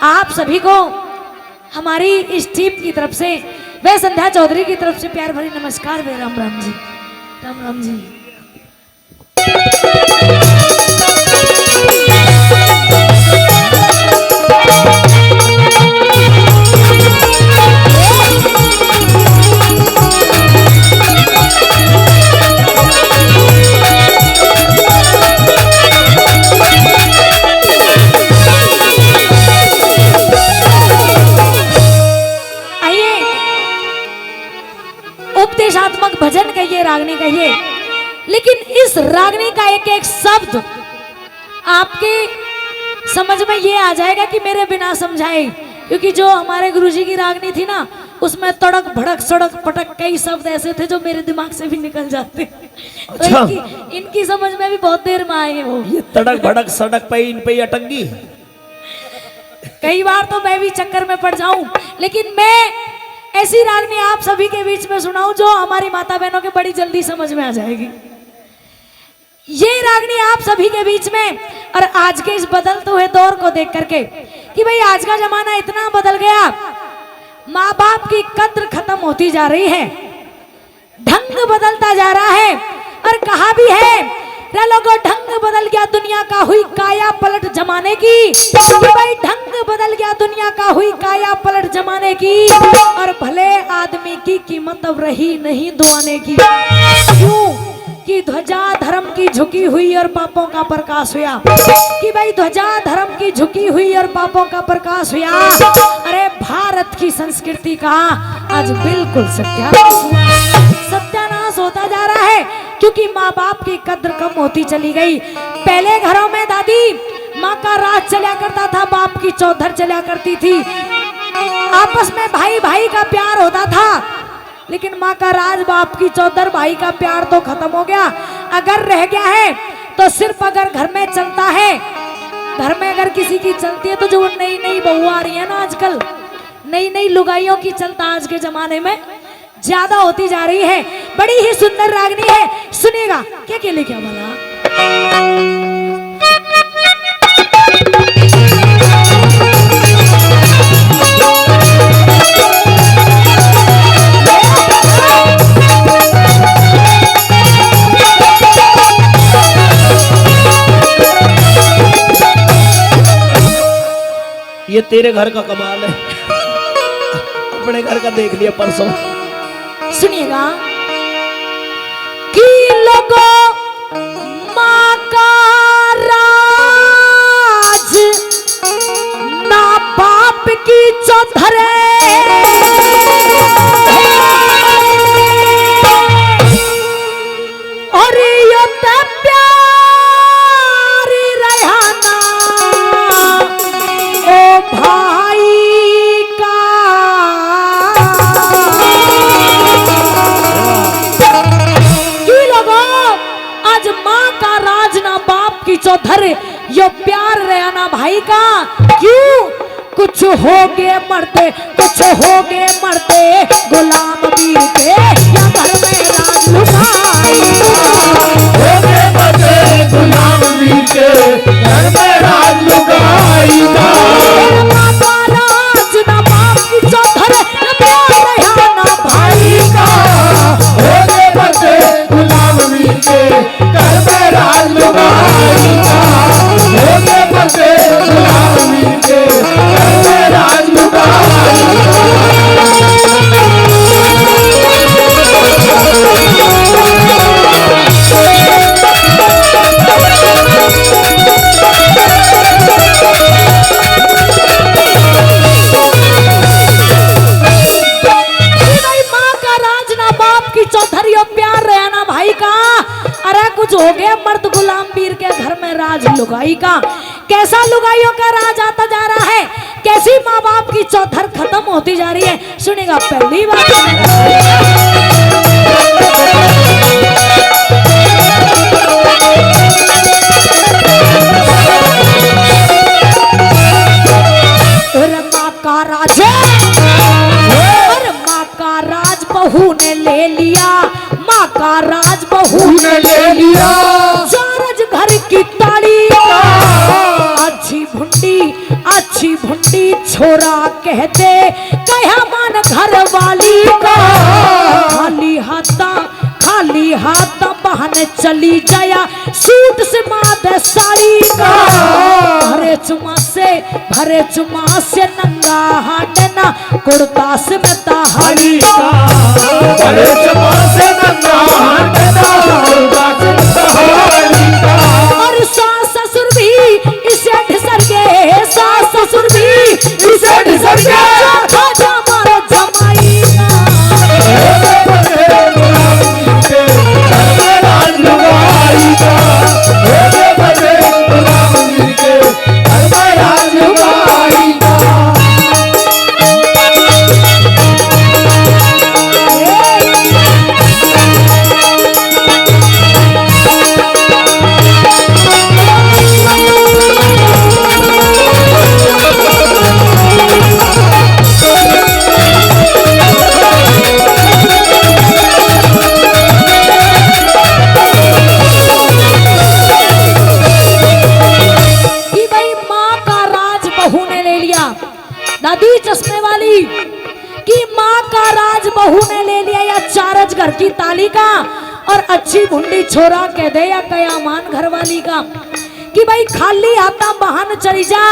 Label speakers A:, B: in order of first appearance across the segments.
A: आप सभी को हमारी इस टीम की तरफ से वे संध्या चौधरी की तरफ से प्यार भरी नमस्कार। वे राम राम जी, राम राम जी। उपदेशात्मक भजन कहिए, रागनी कहिए, लेकिन इस रागनी का एक एक शब्द आपके समझ में ये आ जाएगा कि मेरे बिना समझाए, क्योंकि जो हमारे गुरुजी की रागनी थी ना, उसमें तड़क भड़क सड़क पटक कई शब्द ऐसे थे जो मेरे दिमाग से भी निकल जाते।
B: अच्छा।
A: तो इनकी समझ में भी बहुत देर में आए वो।
B: ये तड़क भड़क सड़क पे इन पे अटंगी।
A: कई बार तो मैं भी चक्कर में पड़ जाऊं, लेकिन मैं ऐसी रागनी आप सभी के बीच में सुनाऊं जो हमारी माता बहनों के बड़ी जल्दी समझ में आ जाएगी। ये रागनी आप सभी के बीच में, और आज के इस बदलते हुए दौर को देख करके कि भाई आज का जमाना इतना बदल गया, माँ बाप की कद्र खत्म होती जा रही है, ढंग बदलता जा रहा है। और कहा भी है रे लोगों, ढंग बदल गया दुनिया का, हुई काया पलट जमाने की। भाई ढंग बदल गया दुनिया का, हुई काया पलट जमाने की, और भले आदमी की कीमत अब रही नहीं दुआने की। क्यों कि ध्वजा धर्म की झुकी हुई और पापों का प्रकाश हुआ, कि भाई ध्वजा धर्म की झुकी हुई और पापों का प्रकाश हुआ। अरे भारत की संस्कृति का आज बिल्कुल सत्यानाश होता जा रहा है, क्योंकि माँ बाप की कद्र कम होती चली गई। पहले घरों में दादी माँ का राज चला करता था, बाप की चौधर चला करती थी, आपस में भाई भाई का प्यार होता था, लेकिन माँ का राज बाप की चौधर भाई का प्यार तो खत्म हो गया। अगर रह गया है तो सिर्फ अगर घर में चलता है, घर में अगर किसी की चलती है तो जो नई नई बहू आ रही है ना आजकल, नई नई लुगाइयों की चलता आज के जमाने में ज्यादा होती जा रही है। बड़ी ही सुंदर रागनी है, सुनिएगा क्या क्या लेके बोला।
B: ये तेरे घर का कमाल है, अपने घर का देख लिया परसों।
A: सुनिएगा कि लोगों माँ का राज ना बाप की चौधर, और यो प्यारी रहना ओ भाई का। आज माँ का राज ना बाप की चौधर, यो प्यार रहा ना भाई का। क्यों कुछ हो गए मरते, कुछ हो गए मरते गुलाम वीर के, या घर में राज लुकाई।
C: हो गए मरते गुलाम वीर के, घर में राज लुकाई।
A: माँ का राज ना बाप की चौधर, प्यार रहा ना भाई का।
C: हो गए मरते गुलाम वीर के, घर में राज लुकाई। हो गए मरते गुलाम वीर के, घर में राज लुकाई।
A: कुछ हो गया मर्द गुलाम वीर के, घर में राज लुगाई का। कैसा लुगाइयों का राज आता जा रहा है, कैसी माँ बाप की चौधर खत्म होती जा रही है। सुनेगा पहली बात, माँ का राज, और माँ का राज बहू ने ले लिया, माँ का राज बहू
C: ने ले लिया।
A: चारज घर की ताली अच्छी भुंडी वाली अच्छी भुंडी छोरा कहते कया मान घर वाली का खाली हाथ बहन चली जाया सूट से माद साड़ी का भरे चुमा से नंगा हाटना कुर्ता से बता हरी का
C: भरे चुमा से नंगा हाटना कुर्ता से बता हरी का
A: और सास ससुर भी इसे ढिसर गए सास ससुर भी इसे ढिसर गए खाजा मारो जमाई दादी चश्मे वाली कि माँ का राज बहू ने ले लिया या चारज घर की ताली का और अच्छी भुंडी छोरा कह दे या कयामान घर वाली का कि भाई खाली हाथा बहन चली जा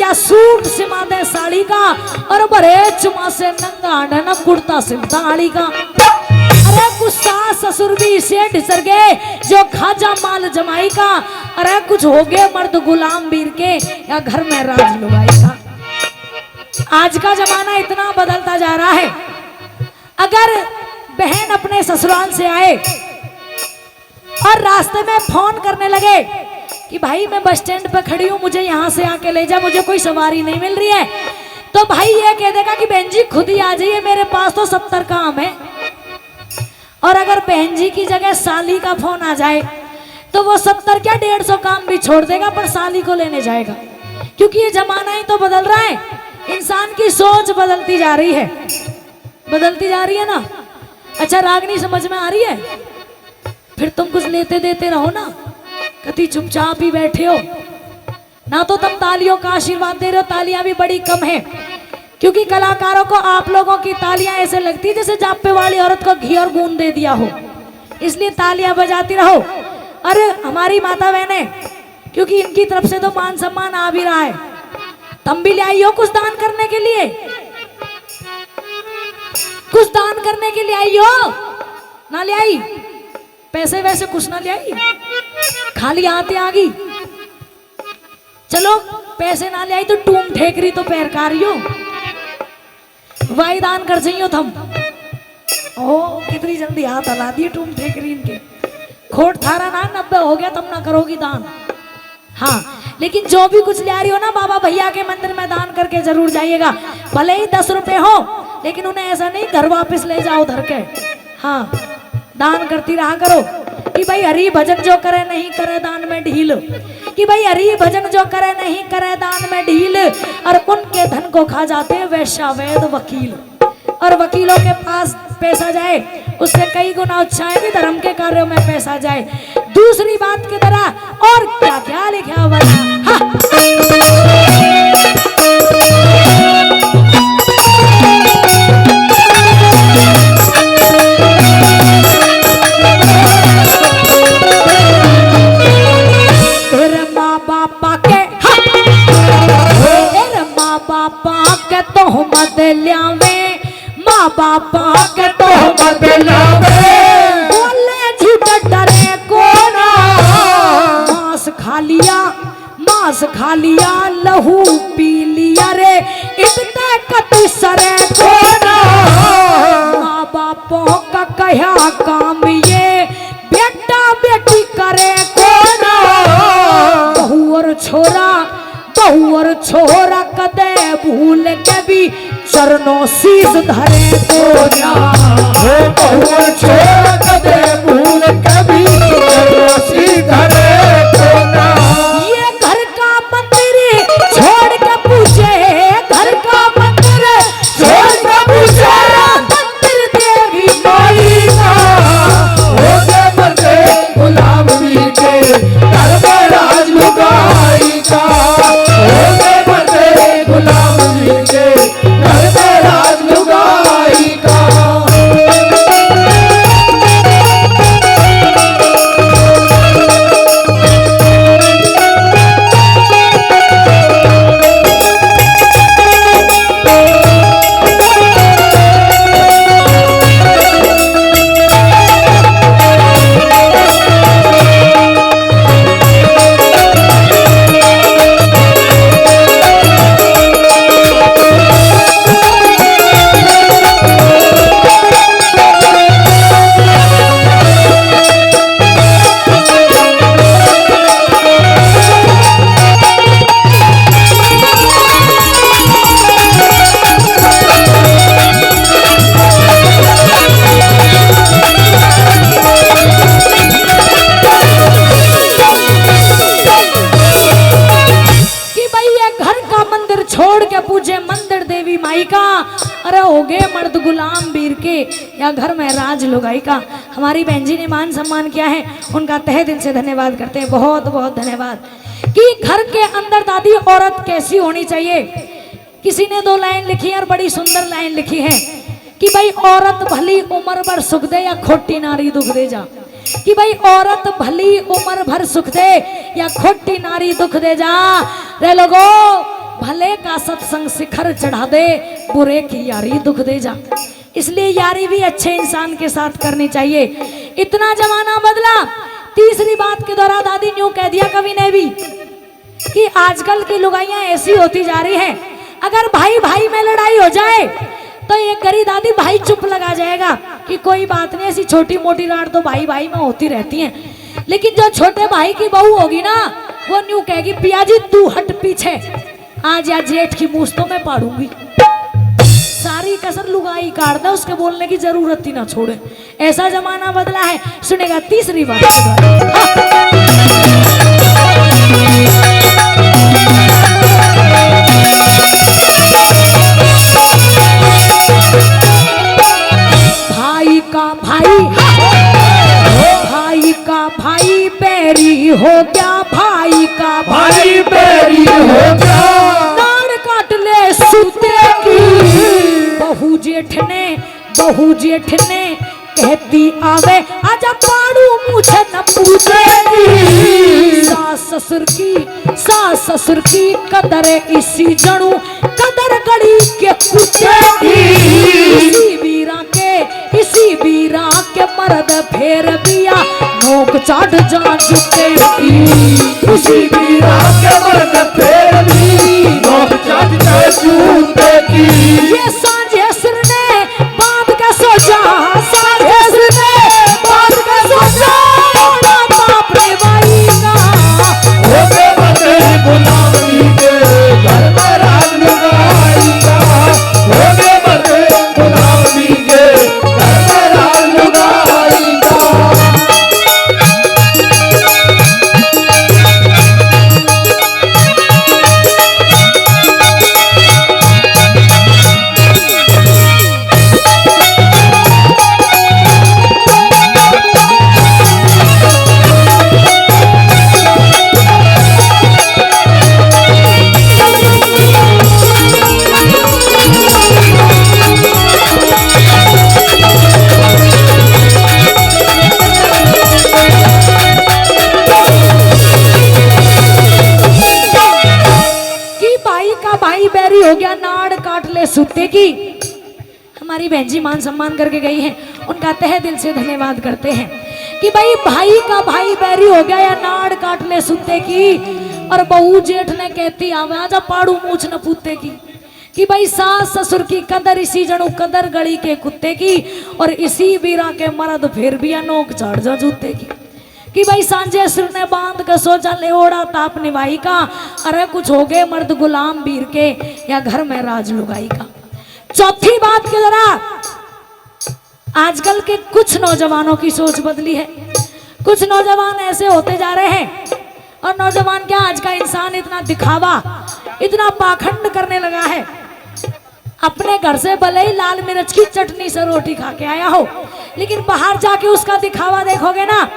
A: या सूट सिमा दे साड़ी का और बड़े चुमा से नंगा न कुर्ता सिमता आड़ी का। अरे कुछ सास ससुर भी इसे ढिसर गए जो खाजा माल जमाई का। अरे कुछ हो गए मर्द गुलाम वीर के या घर में राज लुगाई का। आज का जमाना इतना बदलता जा रहा है। अगर बहन अपने ससुराल से आए और रास्ते में फोन करने लगे कि भाई मैं बस स्टैंड पे खड़ी हूँ, मुझे यहाँ से आके ले जा, मुझे कोई सवारी नहीं मिल रही है, तो भाई ये कह देगा कि बहन जी खुद ही आ जाइए, मेरे पास तो 70 काम है। और अगर बहन जी की जगह साली का फोन आ जाए तो वो 70 क्या 150 काम भी छोड़ देगा पर साली को लेने जाएगा। क्योंकि ये जमाना ही तो बदल रहा है, इंसान की सोच बदलती जा रही है, बदलती जा रही है ना। अच्छा रागनी समझ में आ रही है? फिर तुम कुछ लेते देते रहो ना, कभी चुपचाप ही बैठे हो ना, तो तुम तालियों का आशीर्वाद दे रहे हो। तालियां भी बड़ी कम है क्योंकि कलाकारों को आप लोगों की तालियां ऐसे लगती है जैसे जापे वाली औरत को घी और गूंद दे दिया हो, इसलिए तालियां बजाती रहो। अरे हमारी माता बहने, क्योंकि इनकी तरफ से तो मान सम्मान आ भी रहा है, तुम भी ले आई हो कुछ दान करने के लिए, कुछ दान करने के लिए आई हो ना? ले आई पैसे वैसे कुछ ना ले आई, खाली आते आ गई। चलो पैसे ना ले आई तो टूम ठेकरी तो पैर कारियो, वाई दान कर चाहिए थम। ओ कितनी जल्दी हाथ हला दिए टूम ठेकरी इनके। खोट थारा ना 90 हो गया, तुम ना करोगी दान। हाँ लेकिन जो भी कुछ ले आ रही हो ना, बाबा भैया के मंदिर में दान करके जरूर जाइएगा। भले ही 10 रुपए हो, लेकिन उन्हें ऐसा नहीं घर वापस ले जाओ धर के। हाँ दान करती रहा करो कि भाई हरि भजन जो करे नहीं करे दान में ढील, कि भाई हरि भजन जो करे नहीं करे दान में ढील। और उनके धन को खा जाते हैं वैश्या वैद वकील, और वकीलों के पास पैसा जाए उससे कई गुना अच्छा है कि धर्म के कार्यों में पैसा जाए। दूसरी बात की तरह और क्या क्या लिखा हुआ तेरे माँ बापा के, तेरे माँ बापा के तो मत लियावे, माँ बापा के तो मत लियावे, बोले झूठ डरे को ना। मांस खा लिया लहू पी लिया रे, इतने कति सरे को ना। माँ बापों का कया काम ये बेटा बेटी करे को ना। बहू और छोरा कदे भूल के भी चरणों शीश धरे को ना।
C: बहू और छोरा कदे भूल के भी चरणों शीश धरे को ना।
A: ये घर का मंदिर छोड़ के पूछे, घर का मंदिर छोड़ के पूछे, मंदिर देवी माई का।
C: होके मरते गुलाम वीर के, घर में राज लुगाई का। होके
A: छोड़ के पूजे मंदिर देवी माई का, अरे हो गए मर्द गुलाम वीर के, या घर में राज लुगाई का। हमारी बहन जी ने मान सम्मान किया है, उनका तहे दिल से धन्यवाद करते हैं, बहुत बहुत धन्यवाद। कि घर के अंदर दादी औरत कैसी होनी चाहिए। किसी ने 2 लाइन लिखी और बड़ी सुंदर लाइन लिखी है कि भाई औरत भली उम्र भर सुख दे या खोटी नारी दुख दे जा। कि भाई औरत भली उम्र भर सुख दे या खोटी नारी दुख दे जा। रे लोगो भले का सत्संग शिखर चढ़ा दे, बुरे की यारी दुख दे जा। इसलिए यारी भी अच्छे इंसान के साथ करनी चाहिए। इतना जमाना बदला। तीसरी बात के दौरान दादी न्यू कह दिया कवि ने भी कि आजकल की लुगाइयां ऐसी होती जा रही हैं, अगर भाई भाई में लड़ाई हो जाए तो ये करी दादी भाई चुप लगा जाएगा कि कोई बात नहीं, ऐसी छोटी मोटी राड़ तो भाई भाई में होती रहती है। लेकिन जो छोटे भाई की बहू होगी ना, वो न्यू कहेगी पिया जी तू हट पीछे, आज या जेठ की मूछ तो मैं पाड़ूंगी। सारी कसर लुगाई काट दे, उसके बोलने की जरूरत ही ना छोड़े। ऐसा जमाना बदला है। सुनेगा तीसरी बात। भाई का भाई, भाई का भाई बैरी हो गया, भाई का
C: भाई बैरी हो गया।
A: नाड़ काट ले सूते की, बहू जेठ ने कहती आवे आजा पाड़ू मुझे न पूछेगी। सास ससुर की कदर इसी जणू, कदर गड़ी के कुत्ते। इसी वीरा के मर्द फेर बिया, नोक चाट जान जुटेगी।
C: उसी वीरा के मर्द फेर भी, नोक चाट जान जुटेगी।
A: ये सांझे सिर ने बांध के सोचा, सांझे सिर ने बांध के सोचा, बाप रे भाई का
C: होके बंदे गुलामी के, घर में राज लुगाएगा। होके बंदे गुलामी के, घर में राज लुगाएगा।
A: हो गया, नाड़ काट ले सुते की। हमारी बहन जी मान सम्मान करके गई हैं, उनका तहे दिल से धन्यवाद करते हैं कि भाई भाई का भाई बैरी हो गया या नाड़ काट ले सुते की। और बहू जेठ ने कहती आवाज पाड़ू मूछ न पूते की, कि भाई सास ससुर की कदर इसी जणू कदर गली के कुत्ते की। और इसी बीरा के मर्द फिर भी नोक चढ़ जा जूते की, कि भाई सांझे सिर ने बांध के सोचा ले ओढ़ा ताप निभाई का। अरे कुछ हो गए मर्द गुलाम वीर के, या घर में राज लुगाई का। चौथी बात के जरा आजकल के कुछ नौजवानों की सोच बदली है। कुछ नौजवान ऐसे होते जा रहे हैं, और नौजवान क्या आज का इंसान इतना दिखावा, इतना पाखंड करने लगा है। अपने घर से भले ही लाल मिर्च की चटनी से रोटी खा के आया हो, लेकिन बाहर जाके उसका दिखावा देखोगे ना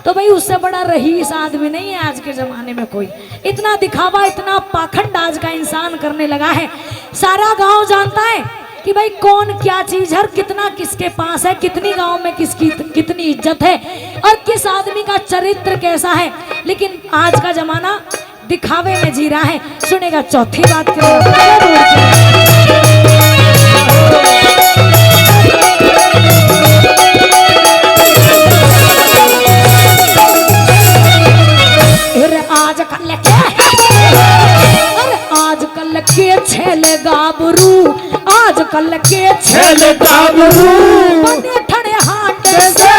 A: तो भाई उससे बड़ा रईस आदमी नहीं है आज के जमाने में कोई। इतना दिखावा, इतना पाखंड आज का इंसान करने लगा है। सारा गांव जानता है कि भाई कौन क्या चीज है, कितना किसके पास है, कितनी गांव में किसकी कितनी इज्जत है, और किस आदमी का चरित्र कैसा है। लेकिन आज का जमाना दिखावे में जी रहा है। सुनेगा चौथी बात आजकल के छेले गाबरू, आजकल के
C: छेले गाबरू
A: बने ठड़े हांडे से,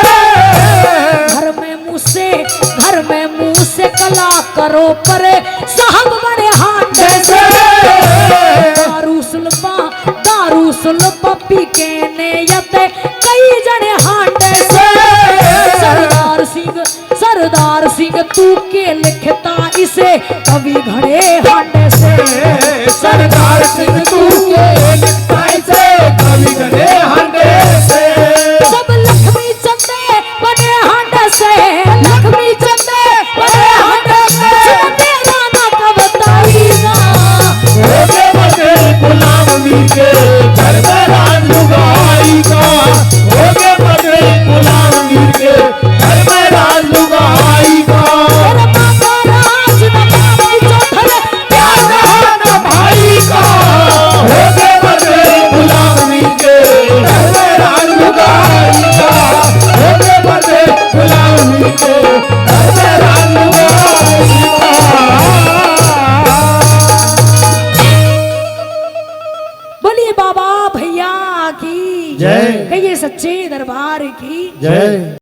A: घर में मुंह से कला करो परे साहब बड़े हांडे से। दारू सुल्पा पी के ने यते कई जने हांडे से। सरदार सिंह तू के लिखता इसे कवि घड़े हांडे